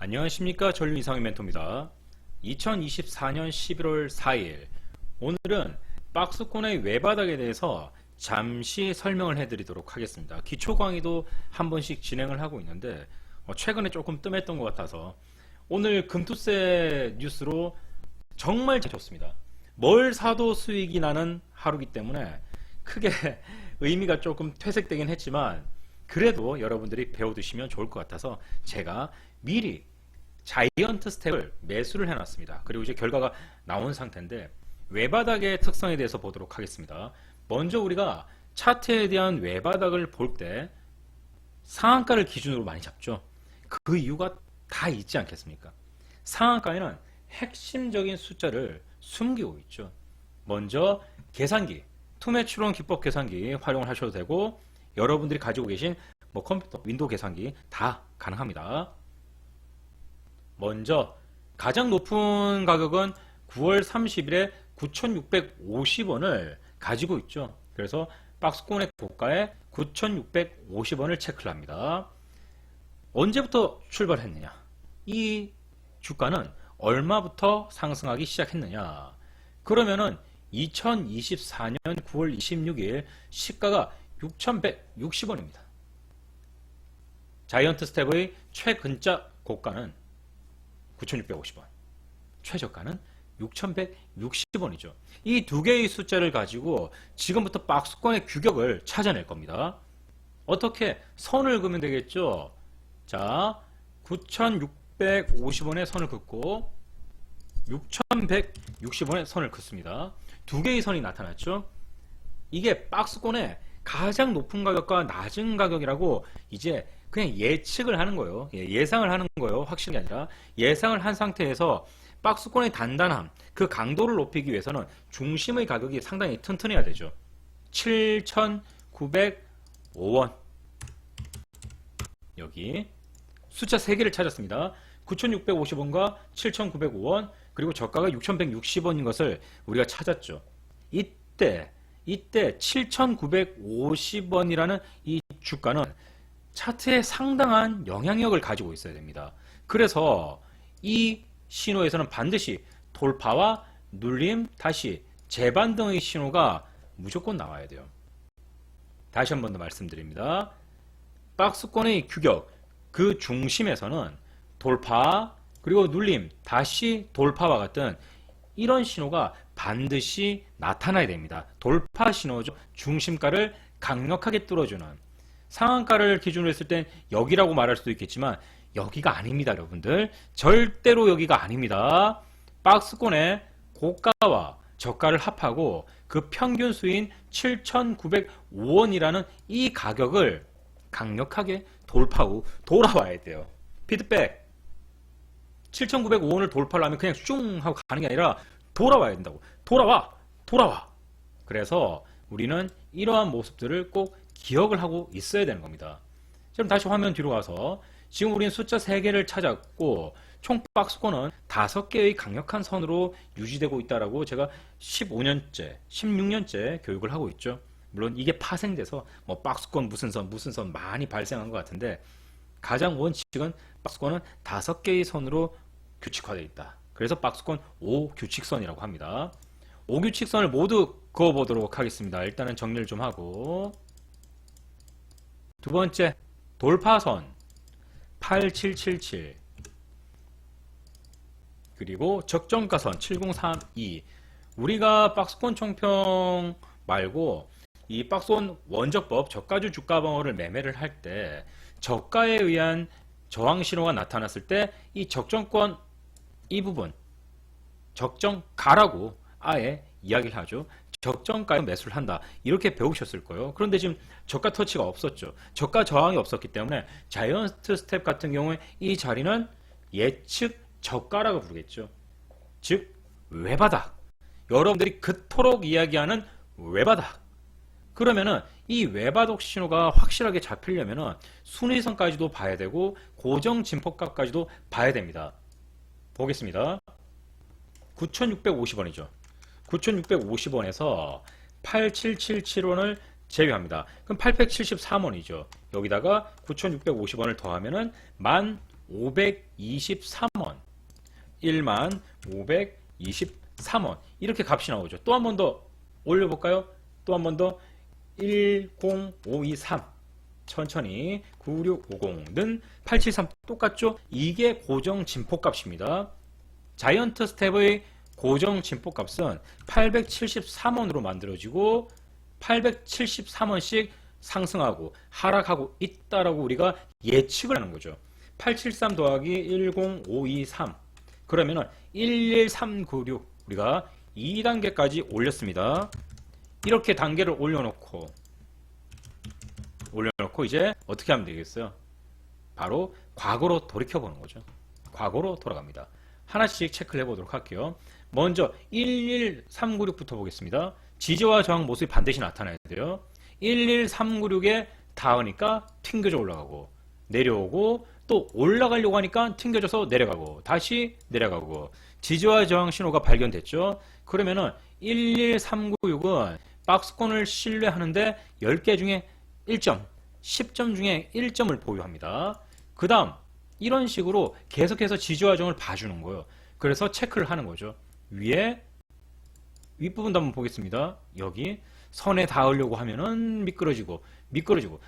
안녕하십니까. 전륜 이상의 멘토입니다. 2024년 11월 4일 오늘은 박스권의 외바닥에 대해서 잠시 설명을 해드리도록 하겠습니다. 기초 강의도 한 번씩 진행을 하고 있는데 최근에 조금 뜸했던 것 같아서 오늘 금투세 뉴스로 정말 좋습니다. 뭘 사도 수익이 나는 하루이기 때문에 크게 의미가 조금 퇴색되긴 했지만 그래도 여러분들이 배워두시면 좋을 것 같아서 제가 미리 자이언트 스텝을 매수를 해놨습니다. 그리고 이제 결과가 나온 상태인데 외바닥의 특성에 대해서 보도록 하겠습니다. 먼저 우리가 차트에 대한 외바닥을 볼 때 상한가를 기준으로 많이 잡죠. 그 이유가 다 있지 않겠습니까? 상한가에는 핵심적인 숫자를 숨기고 있죠. 먼저 계산기, 투매추론 기법 계산기 활용을 하셔도 되고 여러분들이 가지고 계신 컴퓨터, 윈도우 계산기 다 가능합니다. 먼저 가장 높은 가격은 9월 30일에 9,650원을 가지고 있죠. 그래서 박스권의 고가에 9,650원을 체크를 합니다. 언제부터 출발했느냐? 이 주가는 얼마부터 상승하기 시작했느냐? 그러면은 2024년 9월 26일 시가가 6,160원입니다. 자이언트 스텝의 최근자 고가는 9,650원, 최저가는 6,160원이죠. 이 두 개의 숫자를 가지고 지금부터 박스권의 규격을 찾아낼 겁니다. 어떻게? 선을 그으면 되겠죠. 자, 9,650원에 선을 긋고 6,160원에 선을 긋습니다. 두 개의 선이 나타났죠. 이게 박스권의 가장 높은 가격과 낮은 가격이라고 이제 그냥 예측을 하는 거예요. 예상을 하는 거예요. 확실히 아니라 예상을 한 상태에서 박스권의 단단함, 그 강도를 높이기 위해서는 중심의 가격이 상당히 튼튼해야 되죠. 7,905원 여기 숫자 3개를 찾았습니다. 9,650원과 7,905원 그리고 저가가 6,160원인 것을 우리가 찾았죠. 이때 7,950원이라는 이 주가는 차트에 상당한 영향력을 가지고 있어야 됩니다. 그래서 이 신호에서는 반드시 돌파와 눌림, 다시 재반등의 신호가 무조건 나와야 돼요. 다시 한 번 더 말씀드립니다. 박스권의 규격, 그 중심에서는 돌파, 그리고 눌림, 다시 돌파와 같은 이런 신호가 반드시 나타나야 됩니다. 돌파 신호죠. 중심가를 강력하게 뚫어주는. 상한가를 기준으로 했을 땐 여기라고 말할 수도 있겠지만 여기가 아닙니다. 여러분들 절대로 여기가 아닙니다. 박스권의 고가와 저가를 합하고 그 평균 수인 7,905원이라는 이 가격을 강력하게 돌파 후 돌아와야 돼요. 피드백 7,905원을 돌파를 하면 그냥 슝 하고 가는 게 아니라 돌아와야 된다고. 돌아와. 그래서 우리는 이러한 모습들을 꼭 기억을 하고 있어야 되는 겁니다. 그럼 다시 화면 뒤로 가서 지금 우리는 숫자 3개를 찾았고 총 박스권은 5개의 강력한 선으로 유지되고 있다라고 제가 15년째, 16년째 교육을 하고 있죠. 물론 이게 파생돼서 박스권 무슨 선 많이 발생한 것 같은데 가장 원칙은 박스권은 5개의 선으로 규칙화되어 있다. 그래서 박스권 5규칙선이라고 합니다. 5규칙선을 모두 그어보도록 하겠습니다. 일단은 정리를 좀 하고 두 번째 돌파선 8777 그리고 적정가선 7032 우리가 박스권 총평 말고 이 박스권 원적법 저가주 주가방어를 매매를 할 때 저가에 의한 저항 신호가 나타났을 때 이 적정권 이 부분 적정가라고 아예 이야기를 하죠. 적정가에 매수를 한다 이렇게 배우셨을 거예요. 그런데 지금 저가 터치가 없었죠. 저가 저항이 없었기 때문에 자이언트 스텝 같은 경우에 이 자리는 예측 저가라고 부르겠죠. 즉 외바닥, 여러분들이 그토록 이야기하는 외바닥. 그러면은 이 외바닥 신호가 확실하게 잡히려면은 순위선까지도 봐야 되고 고정 진폭각까지도 봐야 됩니다. 보겠습니다. 9,650원이죠. 9,650원에서 8777원을 제외합니다. 그럼 873원이죠. 여기다가 9,650원을 더하면은 523원, 1만 523원 이렇게 값이 나오죠. 또 한 번 더 올려볼까요? 또 한 번 더 10523 천천히 9650는 873 똑같죠? 이게 고정 진폭값입니다. 자이언트 스텝의 고정 진폭값은 873원으로 만들어지고 873원씩 상승하고 하락하고 있다라고 우리가 예측을 하는 거죠. 873 더하기 10523 그러면은 11396 우리가 2단계까지 올렸습니다. 이렇게 단계를 올려놓고 이제 어떻게 하면 되겠어요? 바로 과거로 돌이켜보는 거죠. 과거로 돌아갑니다. 하나씩 체크를 해보도록 할게요. 먼저 11396부터 보겠습니다. 지지와 저항 모습이 반드시 나타나야 돼요. 11396에 닿으니까 튕겨져 올라가고 내려오고 또 올라가려고 하니까 튕겨져서 내려가고 다시 내려가고 지지와 저항 신호가 발견됐죠. 그러면은 11396은 박스권을 신뢰하는데 10개 중에 1점, 10점 중에 1점을 보유합니다. 그 다음 이런 식으로 계속해서 지지와 저항을 봐주는 거예요. 그래서 체크를 하는 거죠. 위에 윗부분도 한번 보겠습니다. 여기 선에 닿으려고 하면은 미끄러지고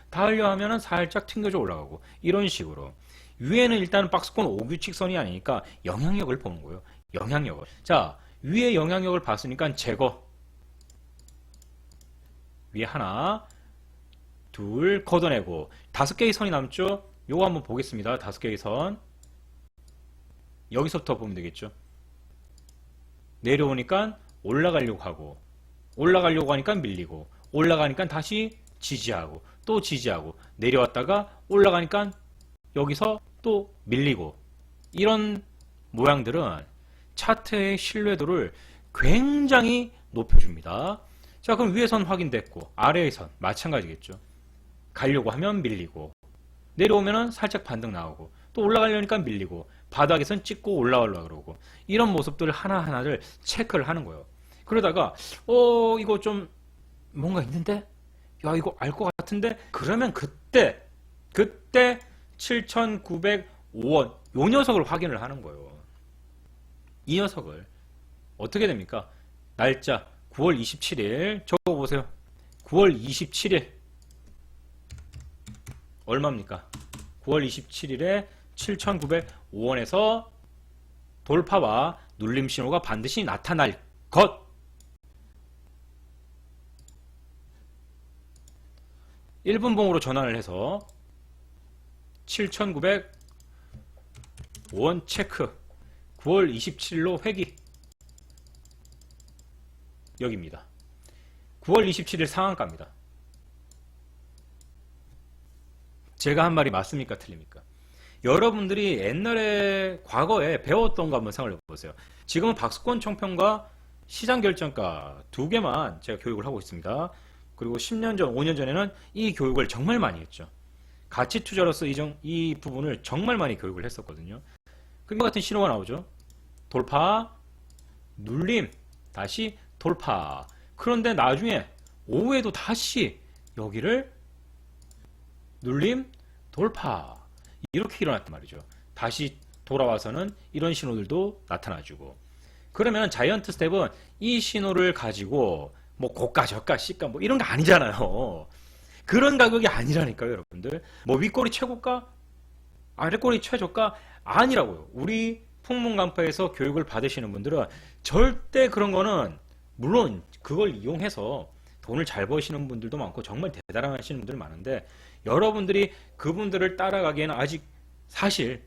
닿으려 하면은 살짝 튕겨져 올라가고 이런 식으로 위에는 일단 박스권 5규칙선이 아니니까 영향력을 보는 거예요. 영향력을. 자, 위에 영향력을 봤으니까 제거. 위에 하나, 둘 걷어내고 5개의 선이 남죠? 요거 한번 보겠습니다. 5개의 선. 여기서부터 보면 되겠죠. 내려오니까 올라가려고 하고 올라가려고 하니까 밀리고 올라가니까 다시 지지하고 또 지지하고 내려왔다가 올라가니까 여기서 또 밀리고 이런 모양들은 차트의 신뢰도를 굉장히 높여줍니다. 자, 그럼 위에 선 확인됐고 아래의 선 마찬가지겠죠. 가려고 하면 밀리고 내려오면은 살짝 반등 나오고 또 올라가려니까 밀리고 바닥에선 찍고 올라가려고 그러고 이런 모습들 하나하나를 체크를 하는 거예요. 그러다가 이거 좀 뭔가 있는데? 야, 이거 알 것 같은데? 그러면 그때 7,905원 요 녀석을 확인을 하는 거예요. 이 녀석을 어떻게 됩니까? 날짜 9월 27일 적어보세요. 9월 27일 얼마입니까? 9월 27일에 7,905원에서 돌파와 눌림 신호가 반드시 나타날 것. 1분봉으로 전환을 해서 7,905원 체크 9월 27일로 회귀 여기입니다. 9월 27일 상한가입니다. 제가 한 말이 맞습니까? 틀립니까? 여러분들이 옛날에 과거에 배웠던 거 한번 생각해 보세요. 지금은 박스권 총평과 시장 결정가 두 개만 제가 교육을 하고 있습니다. 그리고 10년 전, 5년 전에는 이 교육을 정말 많이 했죠. 가치 투자로서 이 부분을 정말 많이 교육을 했었거든요. 그럼 같은 신호가 나오죠. 돌파, 눌림, 다시 돌파. 그런데 나중에 오후에도 다시 여기를 눌림, 돌파. 이렇게 일어났단 말이죠. 다시 돌아와서는 이런 신호들도 나타나주고. 그러면 자이언트 스텝은 이 신호를 가지고 뭐 고가, 저가, 시가 뭐 이런 거 아니잖아요. 그런 가격이 아니라니까요, 여러분들. 뭐 윗꼬리 최고가, 아랫꼬리 최저가 아니라고요. 우리 풍문간파에서 교육을 받으시는 분들은 절대 그런 거는 물론 그걸 이용해서 돈을 잘 버시는 분들도 많고 정말 대단하시는 분들 많은데 여러분들이 그분들을 따라가기에는 아직 사실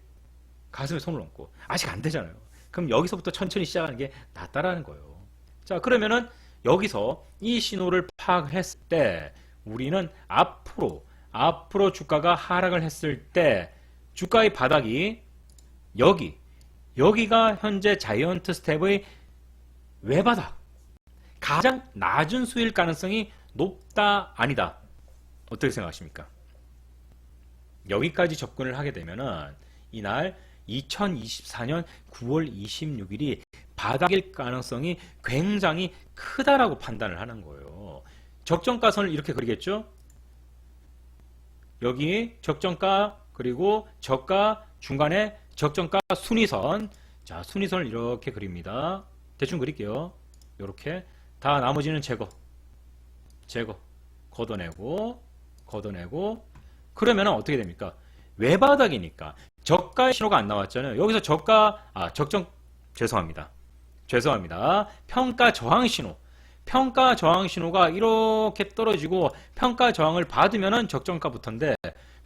가슴에 손을 얹고 아직 안 되잖아요. 그럼 여기서부터 천천히 시작하는 게 낫다라는 거예요. 자, 그러면은 여기서 이 신호를 파악을 했을 때 우리는 앞으로 주가가 하락을 했을 때 주가의 바닥이 여기가 현재 자이언트 스텝의 외바닥 가장 낮은 수일 가능성이 높다 아니다 어떻게 생각하십니까? 여기까지 접근을 하게 되면은 이날 2024년 9월 26일이 바닥일 가능성이 굉장히 크다라고 판단을 하는 거예요. 적정가선을 이렇게 그리겠죠? 여기 적정가 그리고 저가 중간에 적정가 순위선. 자, 순위선을 이렇게 그립니다. 대충 그릴게요. 이렇게 다 나머지는 제거 걷어내고 그러면 어떻게 됩니까? 외바닥이니까 저가의 신호가 안 나왔잖아요. 여기서 죄송합니다. 평가 저항 신호가 이렇게 떨어지고 평가 저항을 받으면은 적정가부터인데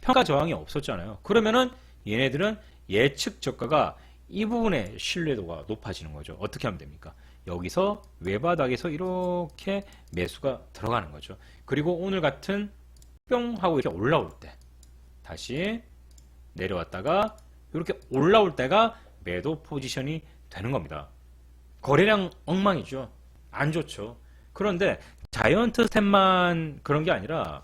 평가 저항이 없었잖아요. 그러면은 얘네들은 예측 저가가 이 부분의 신뢰도가 높아지는 거죠. 어떻게 하면 됩니까? 여기서 외바닥에서 이렇게 매수가 들어가는 거죠. 그리고 오늘 같은 뿅 하고 이렇게 올라올 때 다시 내려왔다가 이렇게 올라올 때가 매도 포지션이 되는 겁니다. 거래량 엉망이죠. 안 좋죠. 그런데 자이언트 스텝만 그런 게 아니라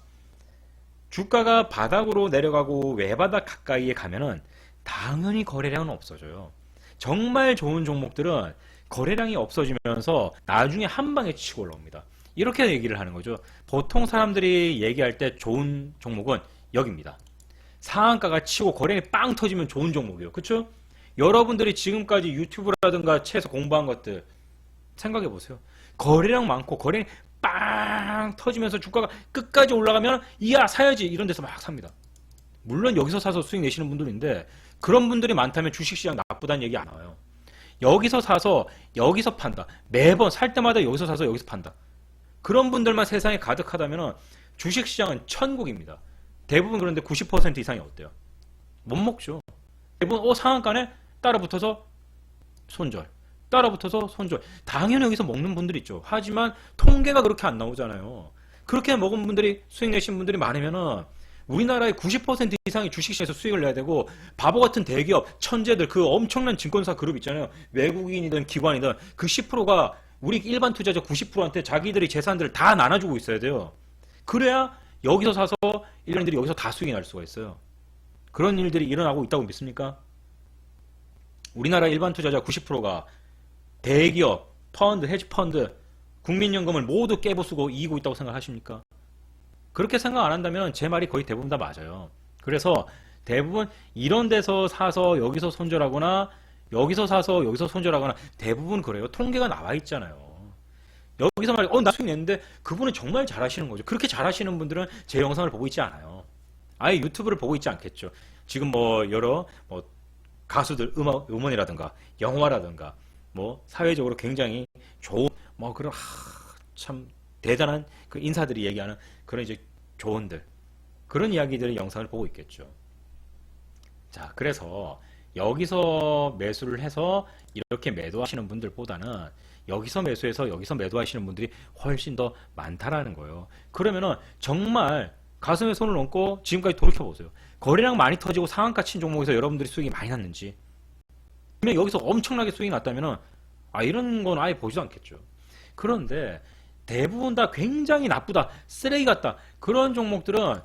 주가가 바닥으로 내려가고 외바닥 가까이에 가면은 당연히 거래량은 없어져요. 정말 좋은 종목들은 거래량이 없어지면서 나중에 한 방에 치고 올라옵니다. 이렇게 얘기를 하는 거죠. 보통 사람들이 얘기할 때 좋은 종목은 여기입니다. 상한가가 치고 거래량이 빵 터지면 좋은 종목이에요. 그쵸? 여러분들이 지금까지 유튜브라든가 책에서 공부한 것들 생각해 보세요. 거래량 많고 거래량이 빵 터지면서 주가가 끝까지 올라가면 이야 사야지 이런 데서 막 삽니다. 물론 여기서 사서 수익 내시는 분들인데 그런 분들이 많다면 주식시장 나쁘다는 얘기 안 나와요. 여기서 사서 여기서 판다. 매번 살 때마다 여기서 사서 여기서 판다. 그런 분들만 세상에 가득하다면 주식시장은 천국입니다. 대부분 그런데 90% 이상이 어때요? 못 먹죠. 대부분 상한가네 따라붙어서 손절. 당연히 여기서 먹는 분들이 있죠. 하지만 통계가 그렇게 안 나오잖아요. 그렇게 먹은 분들이 수익 내신 분들이 많으면은 우리나라의 90% 이상이 주식시장에서 수익을 내야 되고 바보 같은 대기업, 천재들 그 엄청난 증권사 그룹 있잖아요. 외국인이든 기관이든 그 10%가 우리 일반 투자자 90%한테 자기들의 재산들을 다 나눠주고 있어야 돼요. 그래야 여기서 사서 일반인들이 여기서 다 수익이 날 수가 있어요. 그런 일들이 일어나고 있다고 믿습니까? 우리나라 일반 투자자 90%가 대기업, 펀드, 헤지펀드, 국민연금을 모두 깨부수고 이기고 있다고 생각하십니까? 그렇게 생각 안 한다면 제 말이 거의 대부분 다 맞아요. 그래서 대부분 이런 데서 사서 여기서 손절하거나 여기서 사서 여기서 손절하거나 대부분 그래요. 통계가 나와 있잖아요. 여기서 말이야, 나 수익 냈는데 그분은 정말 잘하시는 거죠. 그렇게 잘하시는 분들은 제 영상을 보고 있지 않아요. 아예 유튜브를 보고 있지 않겠죠. 지금 뭐 여러 가수들, 음원이라든가 영화라든가 뭐 사회적으로 굉장히 좋은 그런 참 대단한 그 인사들이 얘기하는 그런 이제 조언들 그런 이야기들의 영상을 보고 있겠죠. 자, 그래서 여기서 매수를 해서 이렇게 매도하시는 분들보다는 여기서 매수해서 여기서 매도하시는 분들이 훨씬 더 많다라는 거예요. 그러면은 정말 가슴에 손을 얹고 지금까지 돌이켜보세요. 거래량 많이 터지고 상한가 친 종목에서 여러분들이 수익이 많이 났는지, 그냥 여기서 엄청나게 수익이 났다면은 이런 건 아예 보지도 않겠죠. 그런데 대부분 다 굉장히 나쁘다, 쓰레기 같다, 그런 종목들은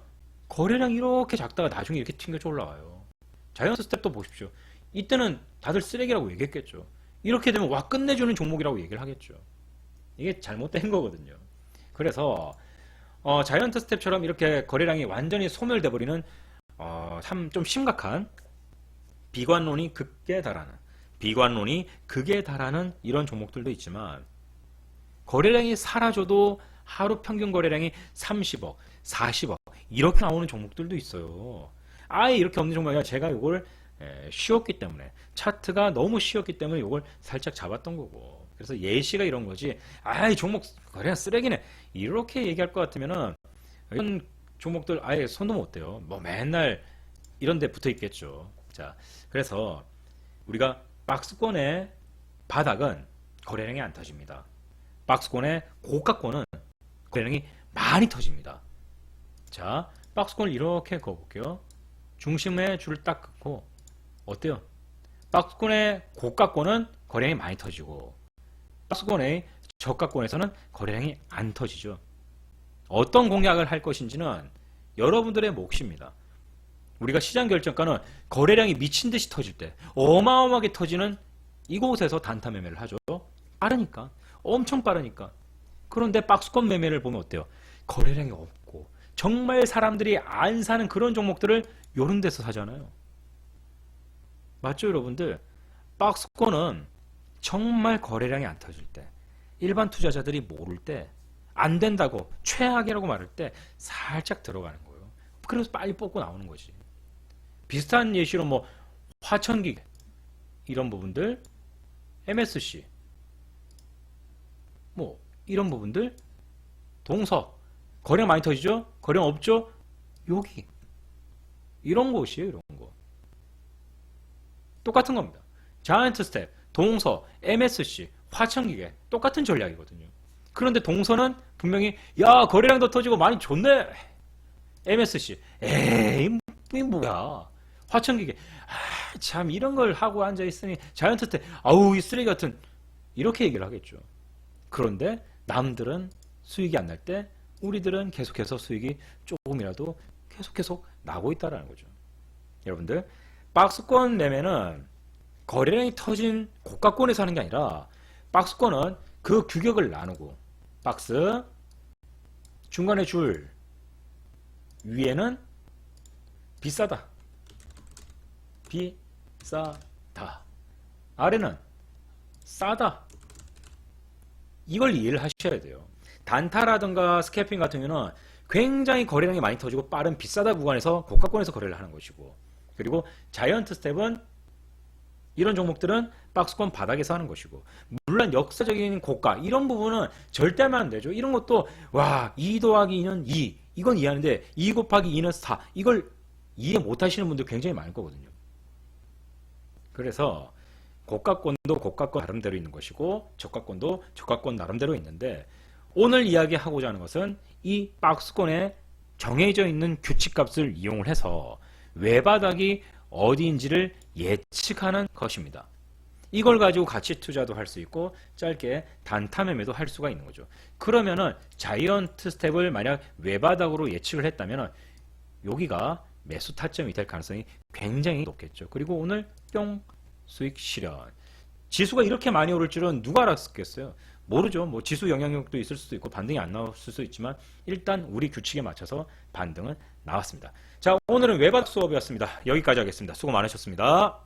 거래량이 이렇게 작다가 나중에 이렇게 튕겨져 올라와요. 자이언트 스텝도 보십시오. 이때는 다들 쓰레기라고 얘기했겠죠. 이렇게 되면 와 끝내주는 종목이라고 얘기를 하겠죠. 이게 잘못된 거거든요. 그래서 자이언트 스텝처럼 이렇게 거래량이 완전히 소멸돼 버리는 참 좀 심각한 비관론이 극에 달하는 이런 종목들도 있지만, 거래량이 사라져도 하루 평균 거래량이 30억, 40억 이렇게 나오는 종목들도 있어요. 아예 이렇게 없는 종목이 아니라 제가 이걸 쉬웠기 때문에, 차트가 너무 쉬웠기 때문에 이걸 살짝 잡았던 거고, 그래서 예시가 이런 거지, 이 종목 거래량 쓰레기네 이렇게 얘기할 것 같으면은 이런 종목들 아예 손도 못 대요. 맨날 이런 데 붙어 있겠죠. 자, 그래서 우리가 박스권의 바닥은 거래량이 안 터집니다. 박스권의 고가권은 거래량이 많이 터집니다. 자, 박스권을 이렇게 그어볼게요. 중심에 줄을 딱 긋고, 어때요? 박스권의 고가권은 거래량이 많이 터지고, 박스권의 저가권에서는 거래량이 안 터지죠. 어떤 공략을 할 것인지는 여러분들의 몫입니다. 우리가 시장 결정가는 거래량이 미친 듯이 터질 때, 어마어마하게 터지는 이곳에서 단타 매매를 하죠. 빠르니까, 엄청 빠르니까. 그런데 박스권 매매를 보면 어때요? 거래량이 없고 정말 사람들이 안 사는 그런 종목들을 요런 데서 사잖아요. 맞죠, 여러분들? 박스권은 정말 거래량이 안 터질 때, 일반 투자자들이 모를 때, 안 된다고 최악이라고 말할 때 살짝 들어가는 거예요. 그래서 빨리 뽑고 나오는 거지. 비슷한 예시로 뭐 화천기계 이런 부분들, MSC 뭐 이런 부분들, 동서 거래량 많이 터지죠? 거래량 없죠? 여기 이런 곳이에요. 이런 거 똑같은 겁니다. 자이언트 스텝, 동서, MSC, 화천기계 똑같은 전략이거든요. 그런데 동서는 분명히 야 거래량도 터지고 많이 좋네. MSC 에이 이 뭐야. 화천기계 참 이런 걸 하고 앉아있으니 자이언트 스텝 아우 이 쓰레기 같은 이렇게 얘기를 하겠죠. 그런데 남들은 수익이 안 날 때 우리들은 계속해서 수익이 조금이라도 계속 나고 있다는 거죠. 여러분들 박스권 매매는 거래량이 터진 고가권에서 하는 게 아니라 박스권은 그 규격을 나누고 박스 중간에 줄 위에는 비싸다 아래는 싸다 이걸 이해를 하셔야 돼요. 단타라든가 스캐핑 같은 경우는 굉장히 거래량이 많이 터지고 빠른 비싸다 구간에서 고가권에서 거래를 하는 것이고, 그리고 자이언트 스텝은 이런 종목들은 박스권 바닥에서 하는 것이고, 물론 역사적인 고가 이런 부분은 절대 하면 안 되죠. 이런 것도 와 2 더하기 2는 2 이건 이해하는데 2 곱하기 2는 4 이걸 이해 못 하시는 분들 굉장히 많을 거거든요. 그래서 고가권도 고가권 나름대로 있는 것이고 저가권도 저가권 나름대로 있는데, 오늘 이야기하고자 하는 것은 이 박스권에 정해져 있는 규칙값을 이용을 해서 외바닥이 어디인지를 예측하는 것입니다. 이걸 가지고 가치 투자도 할 수 있고 짧게 단타 매매도 할 수가 있는 거죠. 그러면은 자이언트 스텝을 만약 외바닥으로 예측을 했다면 여기가 매수 타점이 될 가능성이 굉장히 높겠죠. 그리고 오늘 뿅 수익 실현. 지수가 이렇게 많이 오를 줄은 누가 알았겠어요? 모르죠. 뭐 지수 영향력도 있을 수도 있고 반등이 안 나왔을 수도 있지만 일단 우리 규칙에 맞춰서 반등은 나왔습니다. 자, 오늘은 외바닥 수업이었습니다. 여기까지 하겠습니다. 수고 많으셨습니다.